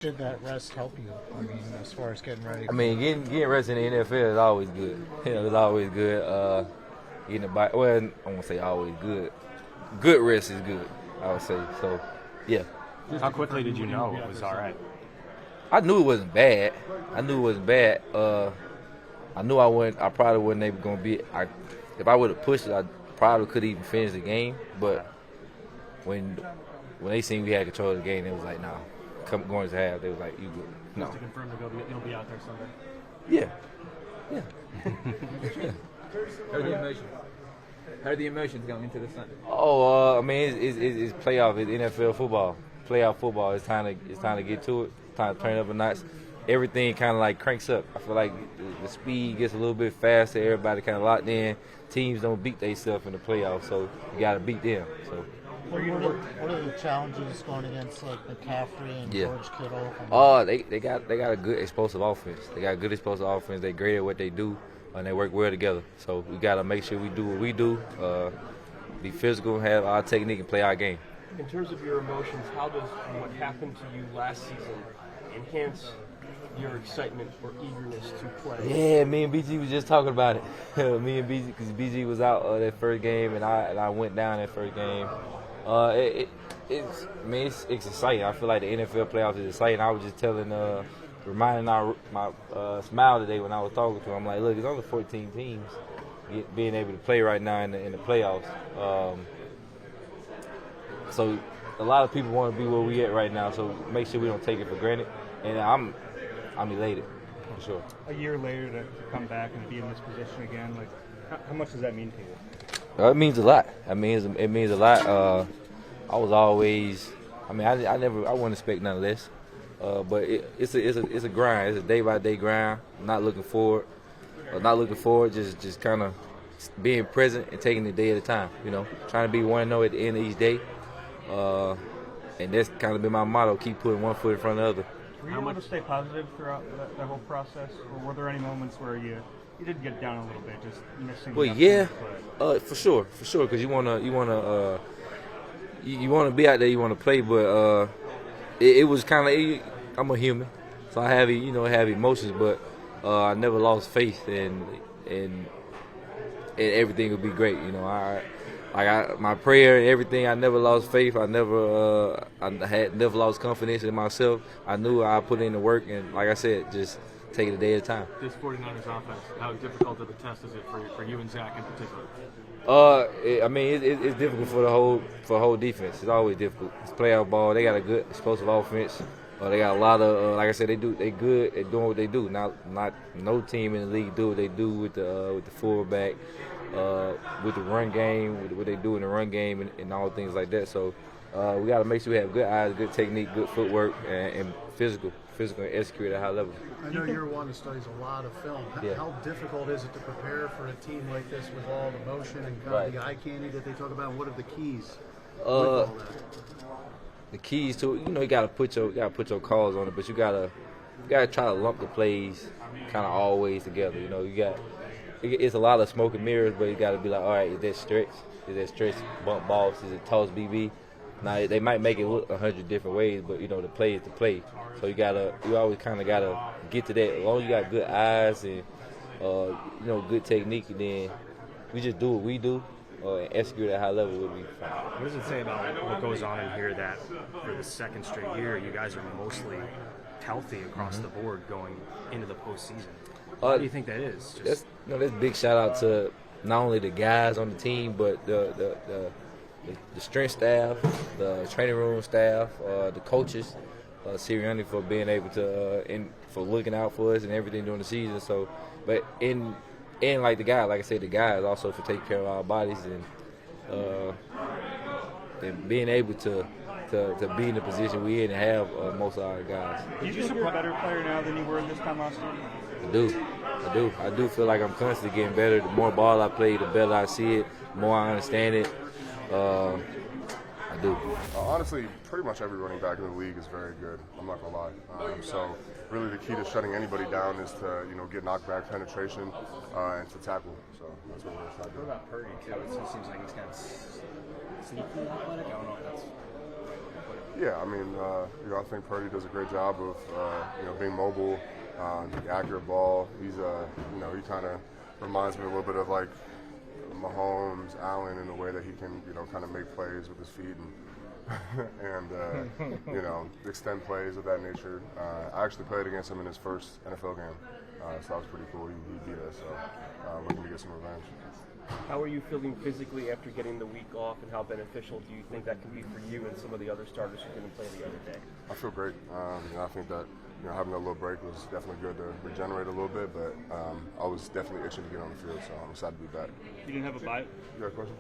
Did that rest help you? I mean, as far as getting ready? I mean, getting rest in the NFL is always good. It's always good. Getting the body, well, I won't say always good. Good rest is good, I would say. So, yeah. How quickly did you know it was all right? I knew it wasn't bad. I knew I probably wasn't able going to be. If I would have pushed it, I probably could even finish the game. But when they seen we had control of the game, it was like, nah. Going to half, they was like, you good. No. Just to confirm you'll be out there Sunday? Yeah. How are the emotions going into the Sunday? Oh, I mean, it's playoff. It's NFL football. Playoff football. It's time to get to it. Time to turn up a notch. Everything kind of like cranks up. I feel like the speed gets a little bit faster. Everybody kind of locked in. Teams don't beat themselves in the playoffs, so you got to beat them. So. What are the challenges going against like McCaffrey and George Kittle? Oh, they got a good explosive offense. They got a good explosive offense. They're great at what they do, and they work well together. So we got to make sure we do what we do, be physical, have our technique, and play our game. In terms of your emotions, how does what happened to you last season enhance your excitement or eagerness to play? Yeah, me and BG was just talking about it. Me and BG, because BG was out that first game, and I went down that first game. It's exciting. I feel like the NFL playoffs is exciting. I was just reminding my Smile today when I was talking to him. I'm like, look, it's only 14 teams being able to play right now in the playoffs. So a lot of people want to be where we at right now. So make sure we don't take it for granted. And I'm elated for sure. A year later to come back and be in this position again, like how much does that mean to you? It means a lot. It means a lot. I was always. I mean, I wouldn't expect none less. But it's a grind. It's a day by day grind. Not looking forward. Just kind of being present and taking it day at a time. You know, trying to be 1-0 at the end of each day. And that's kind of been my motto: keep putting one foot in front of the other. Were you able to stay positive throughout the whole process, or were there any moments where you did get down a little bit, just missing? Well, yeah, for sure, because you wanna be out there, you wanna play, but it was kind of, I'm a human, so I have emotions, but I never lost faith and everything would be great. You know, my prayer and everything. I never lost faith. I had never lost confidence in myself. I knew I put in the work, and like I said, just take it a day at a time. This 49ers offense, how difficult of a test is it for you and Zach in particular? It's difficult for the whole defense. It's always difficult. It's playoff ball. They got a good explosive offense. They got a lot of like I said, they good at doing what they do. Not no team in the league do what they do with the fullback, with the run game, with what they do in the run game, and all things like that. So we got to make sure we have good eyes, good technique, good footwork, and physical and execute at a high level. I know you're one that studies a lot of film. How difficult is it to prepare for a team like this with all the motion and kind of the eye candy that they talk about? What are the keys? The keys to it, you gotta put your calls on it, but you gotta try to lump the plays kind of always together. You know, it's a lot of smoke and mirrors, but you gotta be like, all right, is that stretch? Is that stretch bump balls? Is it toss BB? Now they might make it look 100 different ways, but the play is the play. So you always kind of gotta get to that. As long as you got good eyes and good technique, and then we just do what we do and execute at a high level, would be fine. What does it say about what goes on in here that for the second straight year you guys are mostly healthy across the board going into the postseason? What do you think that is? That's big shout out to not only the guys on the team, but the strength staff, the training room staff, the coaches, Sirianni for being able to for looking out for us and everything during the season. So, but and like I said, the guys also for taking care of our bodies and being able to be in the position we in and have most of our guys. Do you think you're a better player now than you were this time last year? I do feel like I'm constantly getting better. The more ball I play, the better I see it, the more I understand it. I do. Honestly, pretty much every running back in the league is very good. I'm not gonna lie. So really, the key to shutting anybody down is to get knockback penetration and to tackle. So that's what we're trying to do. What about Purdy too? It seems like he's kind of sneaky athletic. I don't know if that's Yeah, I mean, I think Purdy does a great job of, being mobile, the accurate ball. He's, he kind of reminds me a little bit of like Mahomes, Allen, in the way that he can, kind of make plays with his feet and extend plays of that nature. I actually played against him in his first NFL game, so that was pretty cool. He beat us, so looking to get some revenge. How are you feeling physically after getting the week off, and how beneficial do you think that can be for you and some of the other starters who didn't play the other day? I feel great. I think that having a little break was definitely good to regenerate a little bit, but I was definitely itching to get on the field, so I'm excited to be back. You didn't have a bye? You got a question?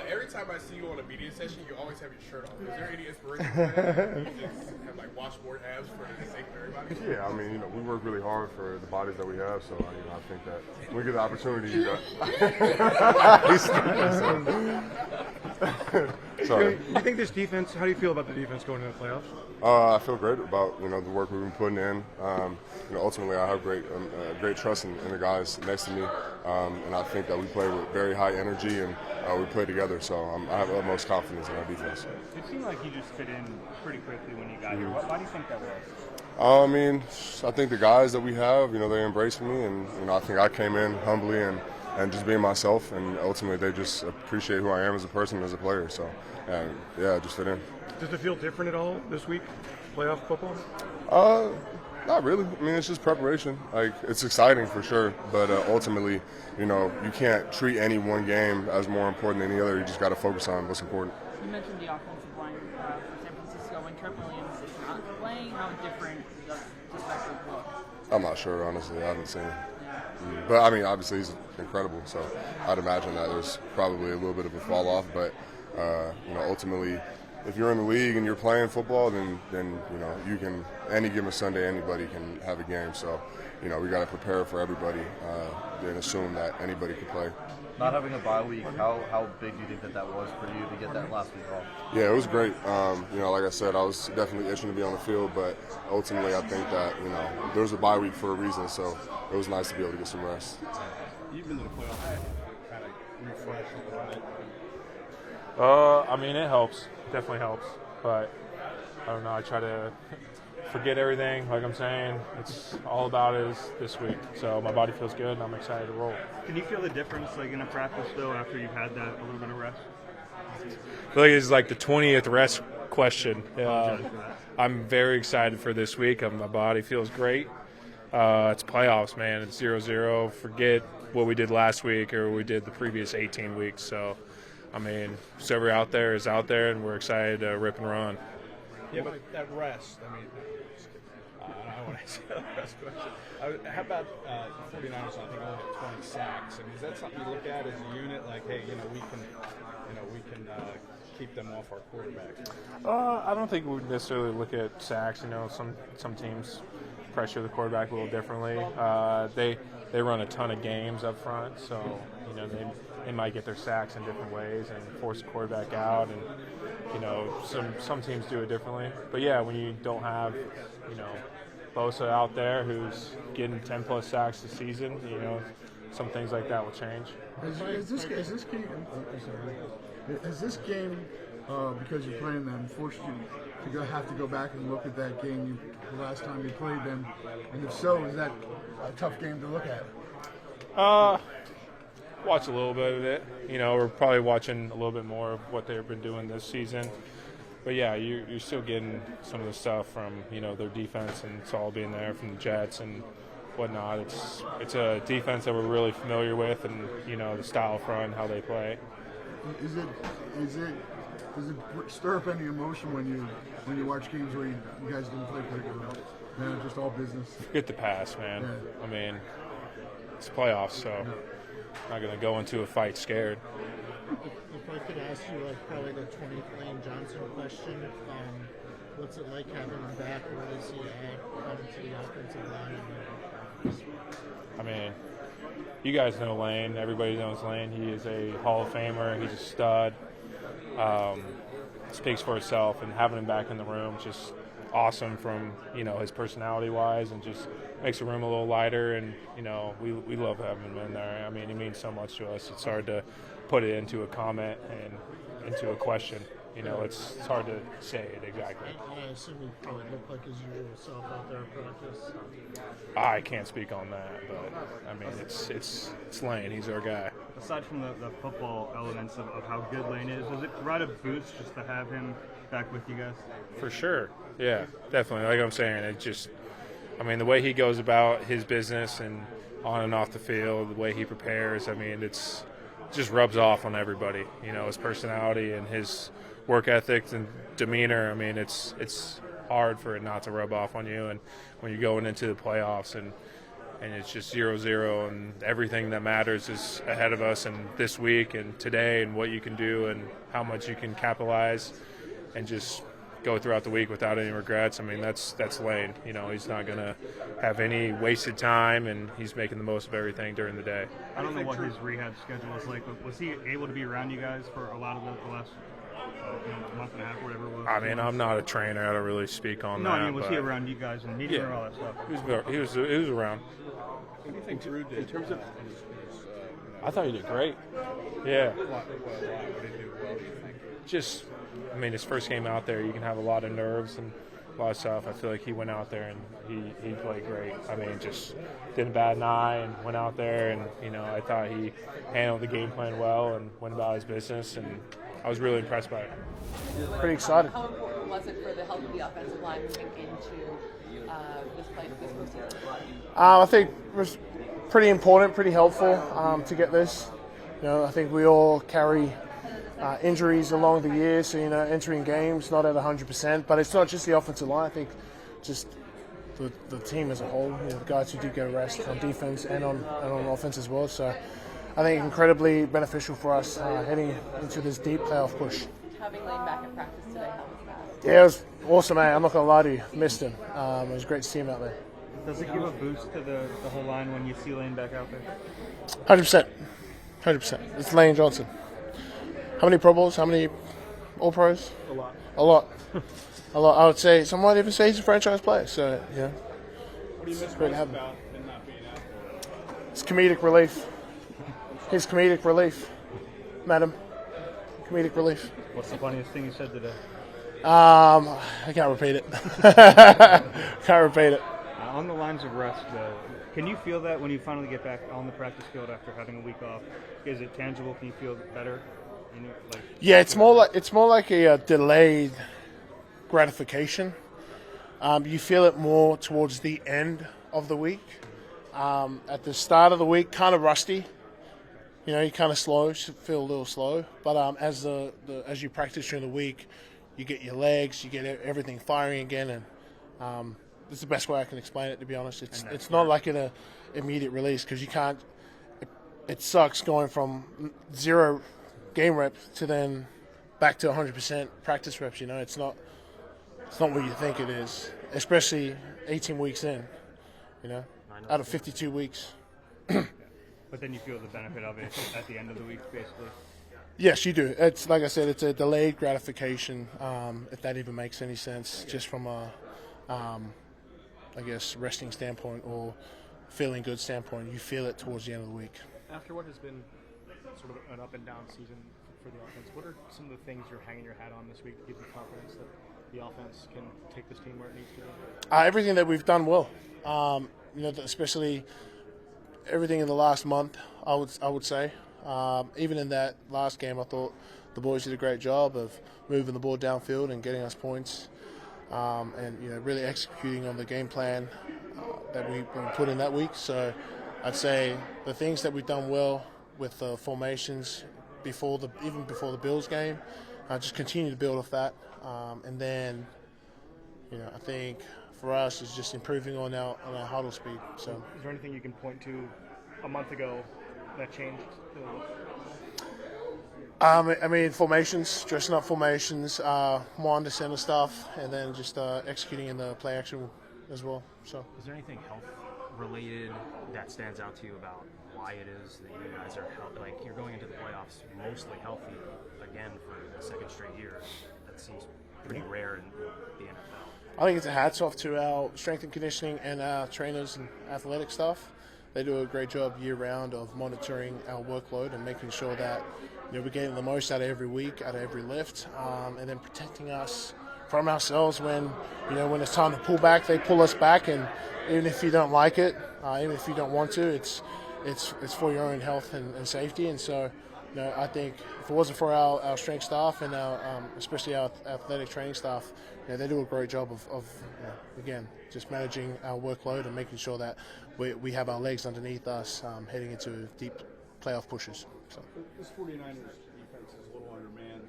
Every time I see you on a media session, you always have your shirt off. Is there any inspiration for that? You just have like washboard abs for the sake of everybody? Yeah, I mean, we work really hard for the bodies that we have, so I think that when we get the opportunity, Sorry. You think this defense? How do you feel about the defense going into the playoffs? I feel great about the work we've been putting in. Ultimately, I have great trust in the guys next to me, and I think that we play with very high energy and we play together. So I have utmost confidence in our defense. It seemed like you just fit in pretty quickly when you got here. Why do you think that was? I think the guys that we have, they embrace me, and I think I came in humbly and just being myself, and ultimately they just appreciate who I am as a person, as a player. So, I just fit in. Does it feel different at all this week, playoff football? Not really. I mean, it's just preparation. Like, it's exciting for sure, but ultimately, you can't treat any one game as more important than any other. You just got to focus on what's important. You mentioned the offensive line for San Francisco. When Trent Williams is not playing, how different does this record look? I'm not sure, honestly. I haven't seen it. But, I mean, obviously he's incredible, so I'd imagine that there's probably a little bit of a fall off. But, ultimately, if you're in the league and you're playing football, then you can, any given Sunday, anybody can have a game. So, we got to prepare for everybody and assume that anybody can play. Not having a bye week, how big do you think that was for you to get that last week off? Yeah, it was great. Like I said, I was definitely itching to be on the field, but ultimately I think that, there was a bye week for a reason, so it was nice to be able to get some rest. You've been to the playoffs, kind of refresh I mean, it helps. Definitely helps. But, I don't know, I try to forget everything, like I'm saying. It's all about is this week. So my body feels good, and I'm excited to roll. Can you feel the difference, like in a practice, though, after you've had that a little bit of rest? I feel like it's like the 20th rest question. I'm very excited for this week. My body feels great. It's playoffs, man. It's 0-0. Forget what we did last week or what we did the previous 18 weeks. So, I mean, whoever out there is out there, and we're excited to rip and run. Yeah, but that rest, I mean, I don't want to ask you that rest question. How about the 49ers, I think, only had 20 sacks? I mean, is that something you look at as a unit, like, hey, we can keep them off our quarterback? I don't think we would necessarily look at sacks. Some teams pressure the quarterback a little differently. They run a ton of games up front, so they might get their sacks in different ways and force the quarterback out, and some teams do it differently. But yeah, when you don't have Bosa out there who's getting 10+ sacks this season, some things like that will change. Is this game because you're playing them forced you to have to go back and look at that game the last time you played them, and if so, is that a tough game to look at? Watch a little bit of it. We're probably watching a little bit more of what they've been doing this season. But yeah, you're still getting some of the stuff from their defense, and it's all being there from the Jets and whatnot. It's a defense that we're really familiar with, and the style front, how they play. Does it stir up any emotion when you watch games where you guys didn't play pretty good? Man, just all business. Forget the past, man. Yeah. I mean, it's playoffs, so I'm not gonna go into a fight scared. If I could ask you, probably the 20th Lane Johnson question, what's it like having him back? Where does he add to the offensive line? I mean, you guys know Lane. Everybody knows Lane. He is a Hall of Famer. He's a stud. Speaks for itself, and having him back in the room just awesome from his personality-wise, and just makes the room a little lighter. And we love having him in there. I mean, he means so much to us. It's hard to put it into a comment and into a question. It's hard to say it exactly. I assume he probably looked like his usual self out there in practice. I can't speak on that, but I mean, it's Lane. He's our guy. Aside from the football elements of how good Lane is, does it provide a boost just to have him back with you guys? For sure. Yeah, definitely. Like I'm saying, the way he goes about his business and on and off the field, the way he prepares, it just rubs off on everybody. His personality and his work ethic and demeanor. It's hard for it not to rub off on you. And when you're going into the playoffs and it's just 0-0 and everything that matters is ahead of us and this week and today and what you can do and how much you can capitalize and just go throughout the week without any regrets. That's Lane. He's not going to have any wasted time, and he's making the most of everything during the day. I don't know what his rehab schedule is like, but was he able to be around you guys for a lot of the last month and a half, or whatever it was? I'm not a trainer. I don't really speak on that. No, was he around you guys and meeting or all that stuff? He was around. What do you think Drew did in terms of I thought he did great. Yeah. What did he do well, do you think? His first game out there, you can have a lot of nerves and a lot of stuff. I feel like he went out there and he played great. Just didn't bat an eye and went out there and, I thought he handled the game plan well and went about his business, and I was really impressed by it. Pretty excited. How important was it for the help of the offensive line moving into this postseason? I think it was pretty important, pretty helpful to get this. I think we all carry injuries along the year, so entering games not at 100%. But it's not just the offensive line. I think just the team as a whole. The guys who did get rest on defense and on offense as well. So I think incredibly beneficial for us heading into this deep playoff push. Having Lane back at practice today, how was that? Yeah, it was awesome, man. I'm not gonna lie to you, missed him. It was great to see him out there. Does it give a boost to the whole line when you see Lane back out there? 100%. It's Lane Johnson. How many Pro Bowls? How many All-Pros? A lot. A lot. A lot. I would say, some might even say he's a franchise player. So, yeah. What do you miss great to most have him. about him not being out there? It's comedic relief. His comedic relief, madam. Comedic relief. What's the funniest thing you said today? I can't repeat it. Can't repeat it. On the lines of rest, though, can you feel that when you finally get back on the practice field after having a week off? Is it tangible? Can you feel better? Yeah, it's more like a delayed gratification. You feel it more towards the end of the week. At the start of the week, kind of rusty. You're kind of slow, feel a little slow. But as you practice during the week, you get your legs, you get everything firing again, and this is the best way I can explain it. To be honest, it's not like an immediate release because you can't. It sucks going from 0 game rep to then back to 100% practice reps. It's not what you think it is, especially 18 weeks in. Out of 52 weeks. But then you feel the benefit of it at the end of the week, basically. Yes, you do. It's like I said, it's a delayed gratification, if that even makes any sense, just from a, I guess, resting standpoint or feeling good standpoint. You feel it towards the end of the week. After what has been sort of an up and down season for the offense, what are some of the things you're hanging your hat on this week to give you confidence that the offense can take this team where it needs to go? Everything that we've done well, especially everything in the last month. I would say, even in that last game, I thought the boys did a great job of moving the ball downfield and getting us points, and really executing on the game plan that we put in that week. So I'd say the things that we've done well with the formations even before the Bills game, just continue to build off that, and then I think for us is just improving on our huddle speed. So is there anything you can point to a month ago that changed? Formations, dressing up formations, more under center stuff, and then just executing in the play action as well. So, is there anything health related that stands out to you about why it is that you guys are like you're going into the playoffs mostly healthy again for the second straight year? That seems pretty rare in the NFL. I think it's a hats off to our strength and conditioning and our trainers and athletic stuff. they do a great job year-round of monitoring our workload and making sure that we're getting the most out of every week, out of every lift, and then protecting us from ourselves when when it's time to pull back. They pull us back, and even if you don't like it, even if you don't want to, it's for your own health and safety. And so, I think if it wasn't for our strength staff and our especially our athletic training staff, they do a great job of again just managing our workload and making sure that we have our legs underneath us heading into deep playoff pushes. So. This 49ers defense is a little undermanned.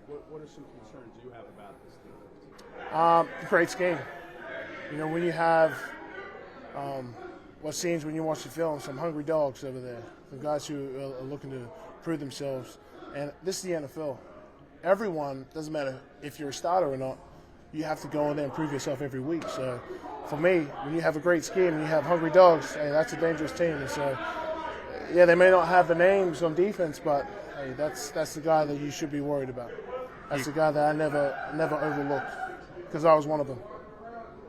What are some concerns you have about this team? Great scheme. When you have what seems when you watch the film, some hungry dogs over there, some guys who are looking to prove themselves. And this is the NFL. Everyone, doesn't matter if you're a starter or not, you have to go in there and prove yourself every week. So for me, when you have a great scheme and you have hungry dogs, hey, that's a dangerous team. And so, yeah, they may not have the names on defense, but hey, that's the guy that you should be worried about. That's the guy that I never overlooked because I was one of them.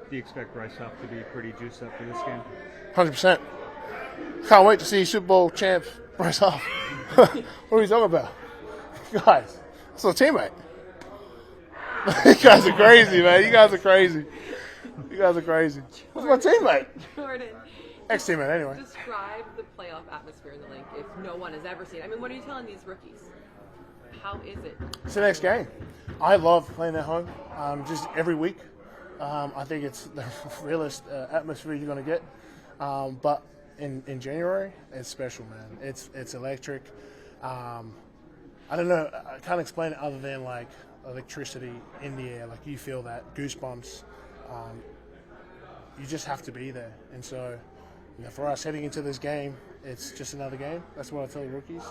Do you expect Bryce Huff to be pretty juiced up for this game? 100%. Can't wait to see Super Bowl champ Bryce Huff. What are you talking about? Guys, that's my teammate. You guys are crazy, man. You guys are crazy. You guys are crazy. That's my teammate. Jordan. Ex-teammate, anyway. Describe the playoff atmosphere in the link if no one has ever seen it. I mean, what are you telling these rookies? How is it? It's the next game. I love playing at home, just every week. I think it's the realest atmosphere you're going to get. But in January, it's special, man. It's electric. I don't know. I can't explain it other than like electricity in the air. Like you feel that goosebumps. You just have to be there. And so, for us heading into this game, it's just another game. That's what I tell the rookies.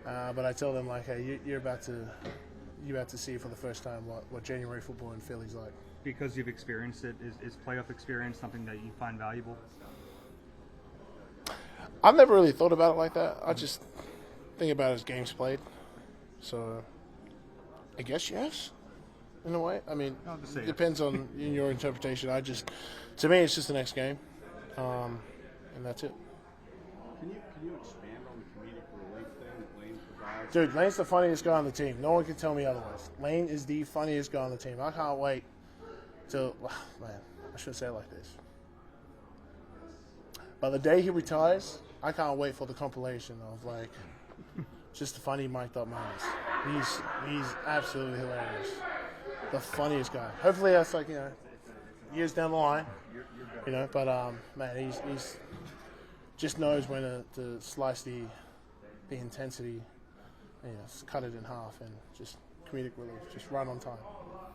But I tell them like, hey, you're about to see for the first time what January football in Philly's like. Because you've experienced it, is playoff experience something that you find valuable? I've never really thought about it like that. I just think about it as games played. So, I guess yes, in a way. I mean, it depends on your interpretation. To me, it's just the next game, and that's it. Can you expand on the comedic relief thing that Lane provides? Dude, Lane's the funniest guy on the team. No one can tell me otherwise. Lane is the funniest guy on the team. I can't wait till, man, I shouldn't say it like this. By the day he retires, I can't wait for the compilation of like just the funny mic'd up moments. He's absolutely hilarious. The funniest guy. Hopefully that's like, years down the line. But man, he's just knows when to slice the intensity, cut it in half, and just comedic relief, just right on time.